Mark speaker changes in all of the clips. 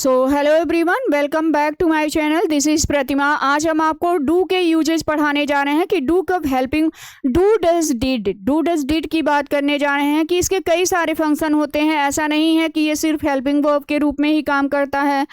Speaker 1: So hello everyone, welcome back to my channel. This is Pratima. आज हम आपको do के यूजेज पढ़ाने जा रहे हैं कि डू कब हेल्पिंग डू डज डिड की बात करने जा रहे हैं कि इसके कई सारे फंक्शन होते हैं। ऐसा नहीं है कि ये सिर्फ हेल्पिंग वर्ब के रूप में ही काम करता है।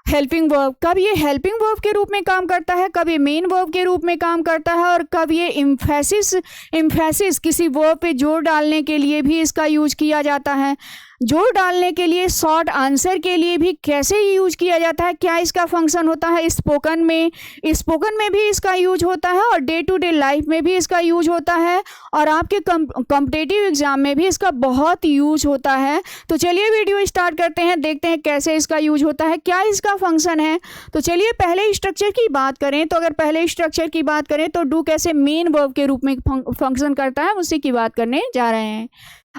Speaker 1: हेल्पिंग वर्ब कब ये हेल्पिंग वर्ब के रूप में काम करता है, कब ये मेन वर्ब के रूप में काम करता है, और कब ये इम्फेसिस किसी वर्ब पे जोर डालने के लिए भी इसका यूज किया जाता है। जोर डालने के लिए, शॉर्ट आंसर के लिए भी कैसे यूज किया जाता है, क्या इसका फंक्शन होता है। स्पोकन में भी इसका यूज होता है, और डे टू डे लाइफ में भी इसका यूज होता है, और आपके कॉम्पिटिटिव एग्जाम में भी इसका बहुत यूज होता है। तो चलिए वीडियो स्टार्ट करते हैं, देखते हैं कैसे इसका यूज होता है, क्या इसका फंक्शन है। तो चलिए पहले स्ट्रक्चर की बात करें। तो अगर पहले स्ट्रक्चर की बात करें तो डू कैसे मेन वर्ब के रूप में फंक्शन करता है, उसी की बात करने जा रहे हैं।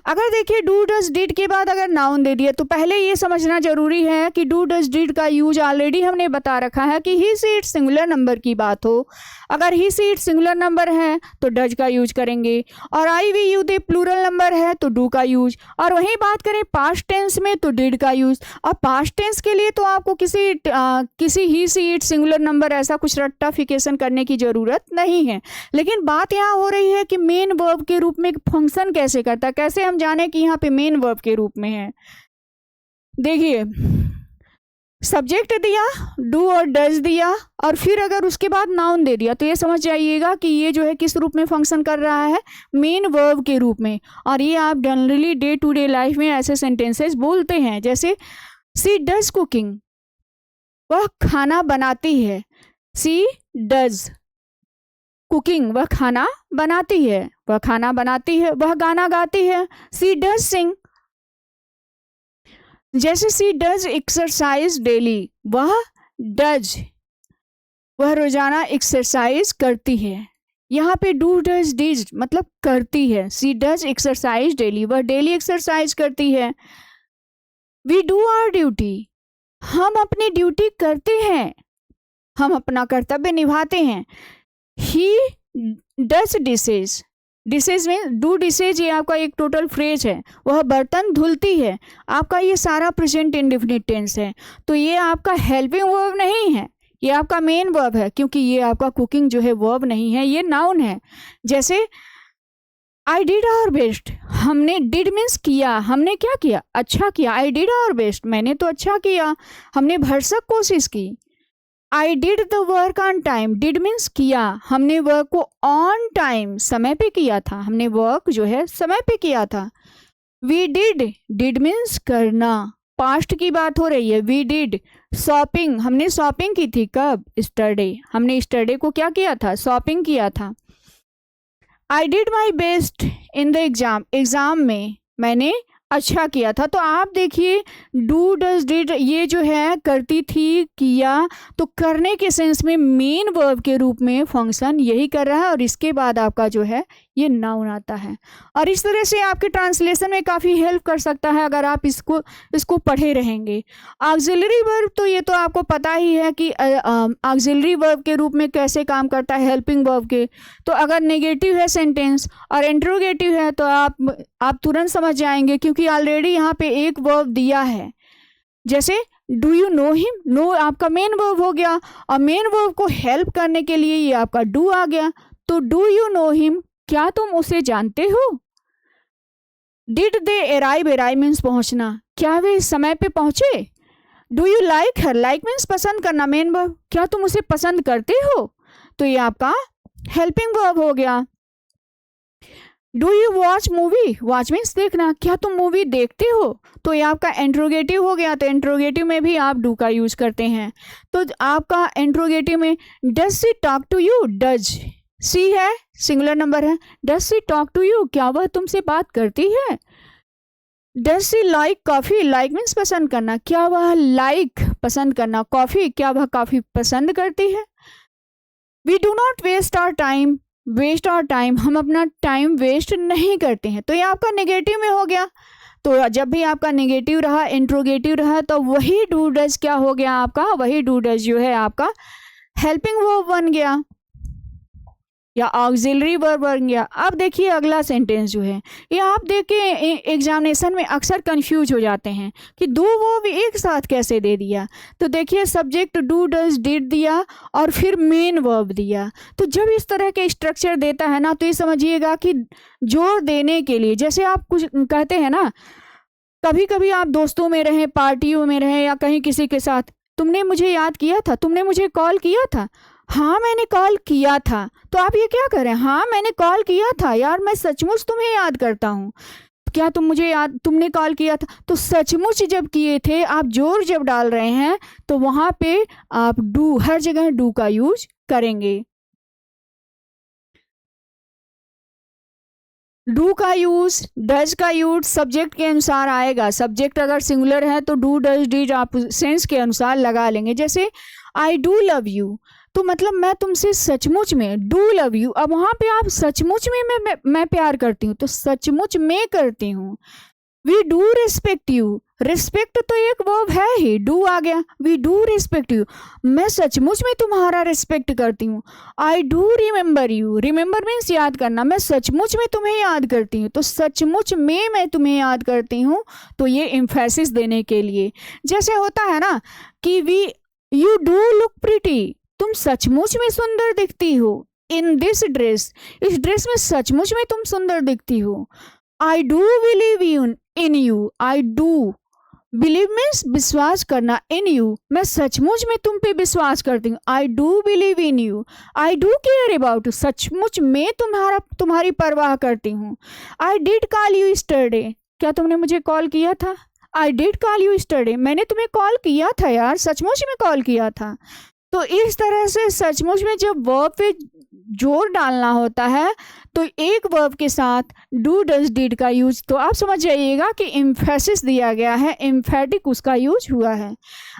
Speaker 1: अगर देखिए डू डज डिड के बाद अगर नाउन दे दिया तो पहले ये समझना जरूरी है कि डू डज डिड का यूज ऑलरेडी हमने बता रखा है कि he she it singular number की बात हो। अगर he she it singular number है तो डज का यूज करेंगे, और I we you they plural number है तो डू का यूज, और वहीं बात करें पास्ट टेंस में तो डिड का यूज। और पास्ट टेंस के लिए तो आपको किसी ही सी इट सिंगुलर नंबर ऐसा कुछ रट्टाफिकेशन करने की जरूरत नहीं है। लेकिन बात यहाँ हो रही है कि मेन वर्ब के रूप में फंक्शन कैसे करता है, कैसे हम जाने कि यहाँ पे मेन वर्ब के रूप में है। देखिए सब्जेक्ट दिया, डू और डज दिया, और फिर अगर उसके बाद नाउन दे दिया तो ये समझ जाइएगा कि ये जो है किस रूप में फंक्शन कर रहा है, मेन वर्ब के रूप में। और ये आप generally day to day life में ऐसे सेंटेंसेस बोलते हैं, जैसे सी डज कुकिंग, वह खाना बनाती है। सी डज कुकिंग, वह खाना बनाती है, वह खाना बनाती है। वह गाना गाती है। सी डज सिंग। जैसे सी डज एक्सरसाइज डेली, वह रोजाना एक्सरसाइज करती है। यहाँ पे डू डज डिड मतलब करती है। सी डज एक्सरसाइज डेली, वह डेली एक्सरसाइज करती है। वी डू आवर ड्यूटी, हम अपनी ड्यूटी करते हैं, हम अपना कर्तव्य निभाते हैं। ही डज डिशेज, डिशेज में डू डिशेज ये आपका एक टोटल फ्रेज है। वह बर्तन धुलती है, आपका ये सारा प्रेजेंट इंडेफिनिट टेंस है। तो ये आपका हेल्पिंग वर्ब नहीं है, ये आपका मेन वर्ब है, क्योंकि ये आपका कुकिंग जो है वर्ब नहीं है, ये नाउन है। जैसे आई डिड आवर बेस्ट, हमने डिड मीन्स किया, हमने क्या किया, अच्छा किया। आई डिड आवर बेस्ट, मैंने तो अच्छा किया, हमने भरसक कोशिश की। I did the work on time, did means किया, हमने वर्क को ऑन टाइम समय पे किया था, हमने वर्क जो है समय पे किया था। वी डिड मीन्स करना, पास्ट की बात हो रही है। वी डिड शॉपिंग, हमने शॉपिंग की थी, कब, स्टरडे, हमने स्टरडे को क्या किया था, शॉपिंग किया था। I did my best in the exam, exam में मैंने अच्छा किया था। तो आप देखिए डू डज डिड ये जो है करती थी, किया, तो करने के सेंस में मेन वर्ब के रूप में फंक्शन यही कर रहा है, और इसके बाद आपका जो है ये नाउन आता है। और इस तरह से आपके ट्रांसलेशन में काफ़ी हेल्प कर सकता है अगर आप इसको पढ़े रहेंगे। ऑक्सिलरी वर्ब तो ये तो आपको पता ही है कि ऑक्सिलरी वर्ब के रूप में कैसे काम करता है हेल्पिंग वर्ब के। तो अगर नेगेटिव है सेंटेंस और इंट्रोगेटिव है तो आप तुरंत समझ जाएंगे, क्योंकि ऑलरेडी यहाँ पे एक वर्ब दिया है। जैसे do you know him, know आपका मेन वर्ब हो गया, और मेन वर्ब को हेल्प करने के लिए ये आपका डू आ गया। तो डू यू नो हिम, क्या तुम उसे जानते हो। Did they arrive, arrive means पहुंचना, क्या वे समय पे पहुंचे। Do you like her, like means पसंद करना, मेन वर्ब, क्या तुम उसे पसंद करते हो। तो ये आपका हेल्पिंग वर्ब हो गया। Do you watch movie, watch means देखना, क्या तुम मूवी देखते हो। तो ये आपका इंट्रोगेटिव हो गया। तो इंट्रोगेटिव में भी आप डू का यूज करते हैं। तो आपका इंट्रोगेटिव में does she talk to you, does she है सिंगुलर नंबर है। Does she talk to you, क्या वह तुमसे बात करती है। Does she like coffee, like means पसंद करना, क्या वह लाइक पसंद करना कॉफी, क्या वह कॉफी पसंद करती है। We do not waste our time, waste our time, हम अपना टाइम वेस्ट नहीं करते हैं। तो ये आपका नेगेटिव में हो गया। तो जब भी आपका नेगेटिव रहा, इंट्रोगेटिव रहा, तो वही डू डज क्या हो गया आपका, वही डू डज जो है आपका हेल्पिंग वर्ब बन गया। या ऑक्सिलरी वर्ब बन गया। अब देखिए अगला सेंटेंस जो है, ये आप देख के एग्जामिनेशन में अक्सर कंफ्यूज हो जाते हैं कि दो वर्ब एक साथ कैसे दे दिया। तो देखिए सब्जेक्ट डू डज डिड दिया और फिर मेन वर्ब दिया। तो जब इस तरह के स्ट्रक्चर देता है ना, तो ये समझिएगा कि जोर देने के लिए, जैसे आप कुछ कहते हैं ना, कभी कभी आप दोस्तों में रहें, पार्टियों में रहें या कहीं किसी के साथ, तुमने मुझे याद किया था, तुमने मुझे कॉल किया था। हाँ मैंने कॉल किया था, तो आप ये क्या करें, हाँ मैंने कॉल किया था यार, मैं सचमुच तुम्हें याद करता हूँ, क्या तुम मुझे याद, तुमने कॉल किया था। तो सचमुच जब किए थे, आप जोर जब डाल रहे हैं तो वहाँ पे आप डू, हर जगह डू का यूज करेंगे। डू का यूज, डज का यूज सब्जेक्ट के अनुसार आएगा। सब्जेक्ट अगर सिंगुलर है तो डू डज डिड आप सेंस के अनुसार लगा लेंगे। जैसे आई डू लव यू, तो मतलब मैं तुमसे सचमुच में, डू लव यू, अब वहाँ पे आप सचमुच में मैं प्यार करती हूँ, तो सचमुच में करती हूँ। We do respect you, respect तो एक वर्ब है ही, डू आ गया। वी डू रिस्पेक्ट यू, मैं सचमुच में तुम्हारा रिस्पेक्ट करती हूँ। I do remember you, remember means याद करना, मैं सचमुच में तुम्हें याद करती हूँ, तो सचमुच में मैं तुम्हें याद करती हूँ, तो ये एम्फेसिस देने के लिए। जैसे होता है ना कि we, you do look pretty, तुम सचमुच में सुंदर दिखती हो। इन दिस ड्रेस, इस ड्रेस में सचमुच में तुम सुंदर दिखती हो। I do believe in you, I do believe means विश्वास करना, इन यू मैं सचमुच में तुम पे विश्वास करती हूँ। आई do believe in you, I do care about you, सचमुच में तुम्हारी परवाह करती हूँ। I did call you yesterday, क्या तुमने मुझे कॉल किया था। I did call you yesterday, मैंने तुम्हें कॉल किया था यार, सचमुच में कॉल किया था। तो इस तरह से सचमुच में जब वर्ब पे जोर डालना होता है तो एक वर्ब के साथ डू डज डिड का यूज, तो आप समझ जाइएगा कि एम्फेसिस दिया गया है, एम्फेटिक उसका यूज हुआ है।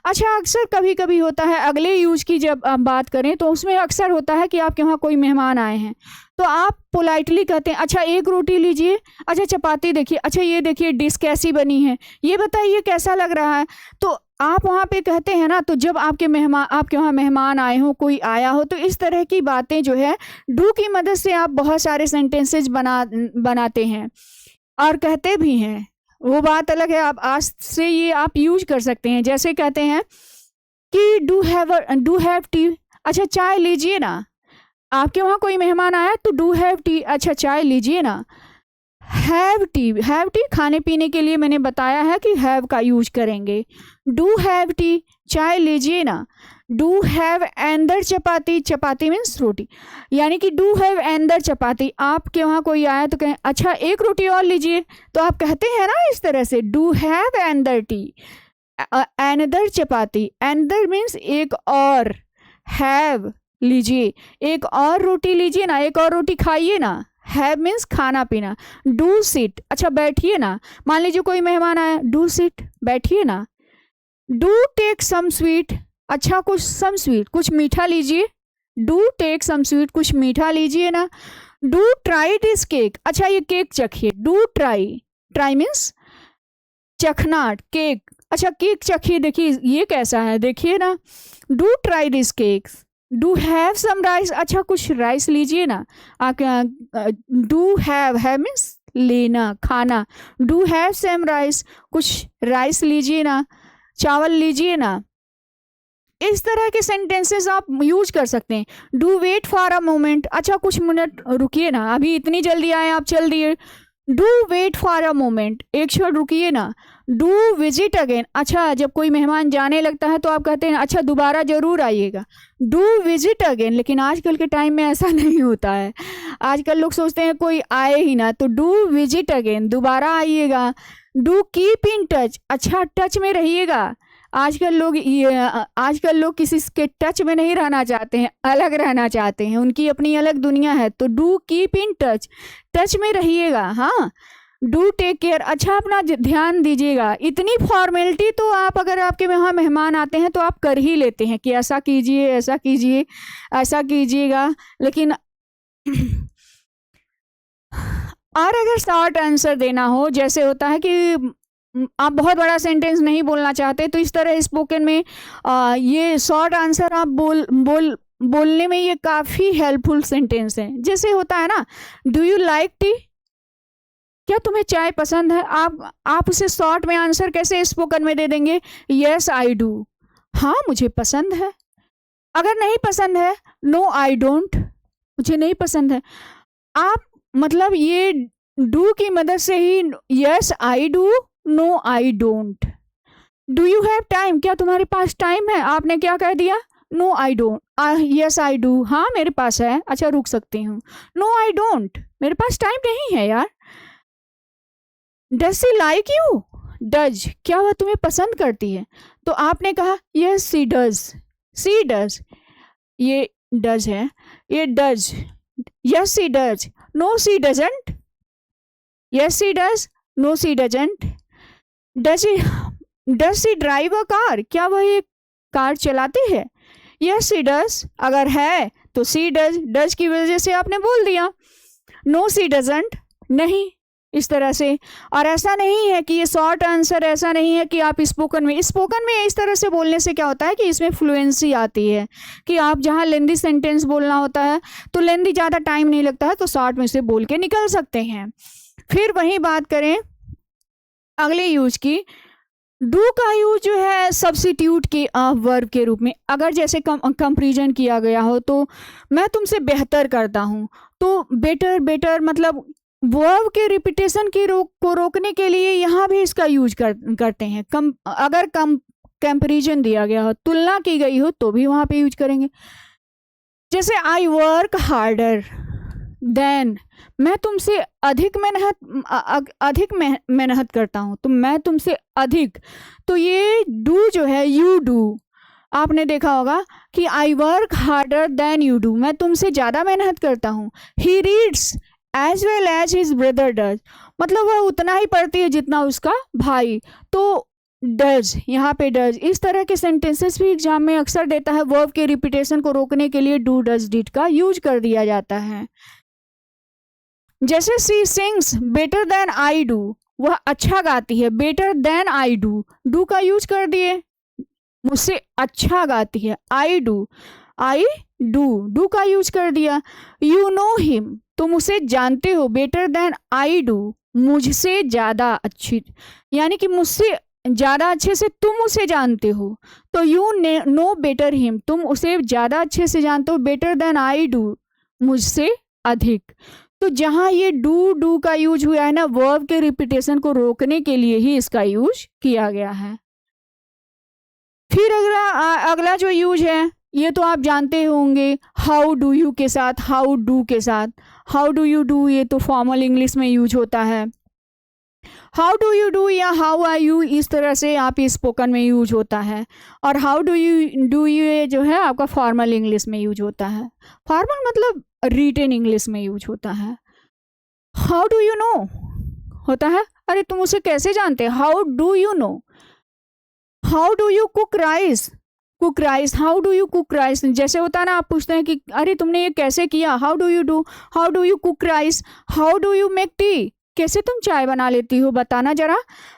Speaker 1: अच्छा अक्सर कभी कभी होता है, अगले यूज की जब आप बात करें तो उसमें अक्सर होता है कि आपके वहाँ कोई मेहमान आए हैं, तो आप पोलाइटली कहते हैं अच्छा एक रोटी लीजिए, अच्छा चपाती देखिए, अच्छा ये देखिए डिश कैसी बनी है, ये बताइए कैसा लग रहा है। तो आप वहाँ पे कहते हैं ना, तो जब आपके वहाँ मेहमान आए हो, कोई आया हो, तो इस तरह की बातें जो है डू की मदद से आप बहुत सारे सेंटेंसेज बनाते हैं और कहते भी हैं। वो बात अलग है, आप आज से ये आप यूज कर सकते हैं। जैसे कहते हैं कि डू हैव टी, अच्छा चाय लीजिए ना, आपके वहाँ कोई मेहमान आया तो डू हैव टी, अच्छा चाय लीजिए ना। हैव टी खाने पीने के लिए मैंने बताया है कि हैव का यूज करेंगे। डू हैव टी, चाय लीजिए ना। Do have another chapati, chapati means roti, यानी कि डू हैव एंदर चपाती, आपके वहाँ कोई आया तो कहें अच्छा एक रोटी और लीजिए, तो आप कहते हैं ना इस तरह से, do have एंदर T, एंदर chapati, एंदर means एक और, हैव लीजिए, एक और रोटी लीजिए ना, एक और रोटी खाइए ना। हैव मीन्स खाना पीना। डू सिट, अच्छा बैठिए ना, मान लीजिए कोई मेहमान आया, डू सिट बैठिए ना। डू टेक सम स्वीट, अच्छा कुछ सम स्वीट कुछ मीठा लीजिए। डू टेक सम स्वीट कुछ मीठा लीजिए ना। डू ट्राई दिस केक, अच्छा ये केक चखिए। डू ट्राई, ट्राई मीन्स चखना, केक, अच्छा केक चखिए, देखिए ये कैसा है देखिए ना। Do try this cake. Do have some rice, अच्छा कुछ राइस लीजिए ना। डू हैव मीन्स लेना खाना। डू हैव सम राइस, कुछ राइस लीजिए ना, चावल लीजिए ना। इस तरह के सेंटेंसेस आप यूज कर सकते हैं। Do wait for a moment, अच्छा कुछ मिनट रुकिए ना, अभी इतनी जल्दी आए आप चल दिए। Do wait for a moment, एक क्षण रुकिए ना। डू विजिट अगेन, अच्छा जब कोई मेहमान जाने लगता है तो आप कहते हैं अच्छा दोबारा जरूर आइएगा। डू विजिट अगेन, लेकिन आजकल के टाइम में ऐसा नहीं होता है, आजकल लोग सोचते हैं कोई आए ही ना, तो डू विजिट अगेन, दोबारा आइएगा। डू कीप इन टच, अच्छा टच में रहिएगा। आजकल लोग किसी के टच में नहीं रहना चाहते हैं, अलग रहना चाहते हैं, उनकी अपनी अलग दुनिया है। तो do keep in touch, touch में रहिएगा। हाँ, डू टेक केयर, अच्छा अपना ध्यान दीजिएगा। इतनी फॉर्मेलिटी तो आप अगर आपके वहाँ मेहमान आते हैं तो आप कर ही लेते हैं कि ऐसा कीजिए, ऐसा कीजिए, ऐसा कीजिएगा। लेकिन और अगर शॉर्ट आंसर देना हो, जैसे होता है कि आप बहुत बड़ा सेंटेंस नहीं बोलना चाहते, तो इस तरह स्पोकन में ये शॉर्ट आंसर आप बोलने में ये काफ़ी हेल्पफुल सेंटेंस है। जैसे होता है ना, डू यू लाइक टी, क्या तुम्हें चाय पसंद है? आप उसे शॉर्ट में आंसर कैसे स्पोकन में दे देंगे? यस आई डू, हाँ मुझे पसंद है। अगर नहीं पसंद है, नो आई डोंट, मुझे नहीं पसंद है। आप मतलब ये डू की मदद से ही yes I do, no I don't. Do you have time, क्या तुम्हारे पास टाइम है? आपने क्या कह दिया? No I don't, yes I do, हाँ मेरे पास है, अच्छा रुक सकती हूँ। नो आई डोंट, मेरे पास टाइम नहीं है यार। Does she like you, does, क्या वह तुम्हें पसंद करती है? तो आपने कहा yes she does, she does, ये डज है, ये does, yes she does, no she doesn't, yes she does, no she doesn't. Does she drive a car, क्या वह एक कार चलाती है? यस सी डज, अगर है तो सी डज, डज की वजह से आपने बोल दिया। नो सी डजंट, नहीं, इस तरह से। और ऐसा नहीं है कि ये शॉर्ट आंसर, ऐसा नहीं है कि आप स्पोकन में इस तरह से बोलने से क्या होता है कि इसमें फ्लुएंसी आती है, कि आप जहाँ लेंदी सेंटेंस बोलना होता है तो लेंदी ज़्यादा टाइम नहीं लगता है, तो शॉर्ट में से बोल के निकल सकते हैं। फिर वही बात करें अगले यूज की, डू का यूज जो है सब्स्टिट्यूट के वर्ब के रूप में। अगर जैसे कंपैरिजन किया गया हो, तो मैं तुमसे बेहतर करता हूँ, तो बेटर, बेटर मतलब वर्ब के रिपीटेशन को रोकने के लिए यहाँ भी इसका यूज करते हैं। अगर कंपैरिजन दिया गया हो, तुलना की गई हो, तो भी वहाँ पे यूज करेंगे। जैसे आई वर्क हार्डर देन, मैं तुमसे अधिक मेहनत करता हूँ, तो मैं तुमसे अधिक, तो ये डू जो है, यू डू, आपने देखा होगा कि I work harder than you do, मैं तुमसे ज़्यादा मेहनत करता हूँ। He reads as well as his brother does, मतलब वह उतना ही पढ़ती है जितना उसका भाई, तो डज, यहाँ पे डज। इस तरह के सेंटेंसेस भी एग्जाम में अक्सर देता है, वर्ब के रिपीटेशन को रोकने के लिए डू डज डिड का यूज कर दिया जाता है। जैसे she sings better than I do, वह अच्छा गाती है, better than I do, do का यूज कर दिए, मुझसे अच्छा गाती है, आई डू डू का यूज कर दिया। यू नो हिम, तुम उसे जानते हो, बेटर देन आई डू, मुझसे ज़्यादा अच्छी, यानी कि मुझसे ज़्यादा अच्छे से तुम उसे जानते हो, तो यू नो बेटर हिम, तुम उसे ज़्यादा अच्छे से जानते हो, बेटर देन आई डू, मुझसे अधिक। तो जहाँ ये डू का यूज हुआ है ना, वर्ब के रिपीटेशन को रोकने के लिए ही इसका यूज किया गया है। फिर अगला जो यूज है, ये तो आप जानते होंगे, हाउ डू यू के साथ, हाउ डू के साथ, हाउ डू यू डू, ये तो फॉर्मल इंग्लिश में यूज होता है। हाउ डू यू डू या हाउ आर यू, इस तरह से आप स्पोकन में यूज होता है। और हाउ डू यू ये जो है आपका फॉर्मल इंग्लिश में यूज होता है। फॉर्मल मतलब रिटन इंग्लिश में यूज होता है। हाउ डू यू नो होता है, अरे तुम उसे कैसे जानते, how do you no. How do you cook rice, how do you cook rice, जैसे होता है ना, आप पूछते हैं कि अरे तुमने ये कैसे किया, how do you cook rice. How do you make tea, कैसे तुम चाय बना लेती हो, बताना जरा।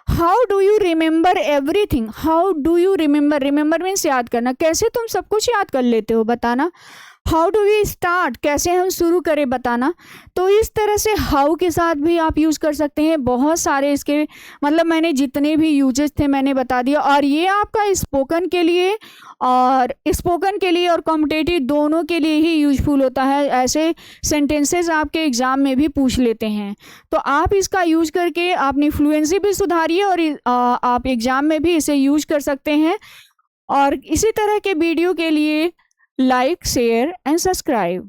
Speaker 1: How do you remember everything, how do you remember means याद करना, कैसे तुम सब कुछ याद कर लेते हो, बताना। हाउ डू वी स्टार्ट, कैसे हम शुरू करें, बताना। तो इस तरह से हाउ के साथ भी आप यूज़ कर सकते हैं। बहुत सारे इसके मतलब मैंने जितने भी यूजेस थे मैंने बता दिया। और ये आपका स्पोकन के लिए और कॉम्पिटिटिव दोनों के लिए ही यूजफुल होता है। ऐसे सेंटेंसेस आपके एग्ज़ाम में भी पूछ लेते हैं, तो आप इसका यूज करके अपनी फ्लुएंसी भी सुधारिए और आप एग्ज़ाम में भी इसे यूज कर सकते हैं। और इसी तरह के वीडियो के लिए like, share and subscribe.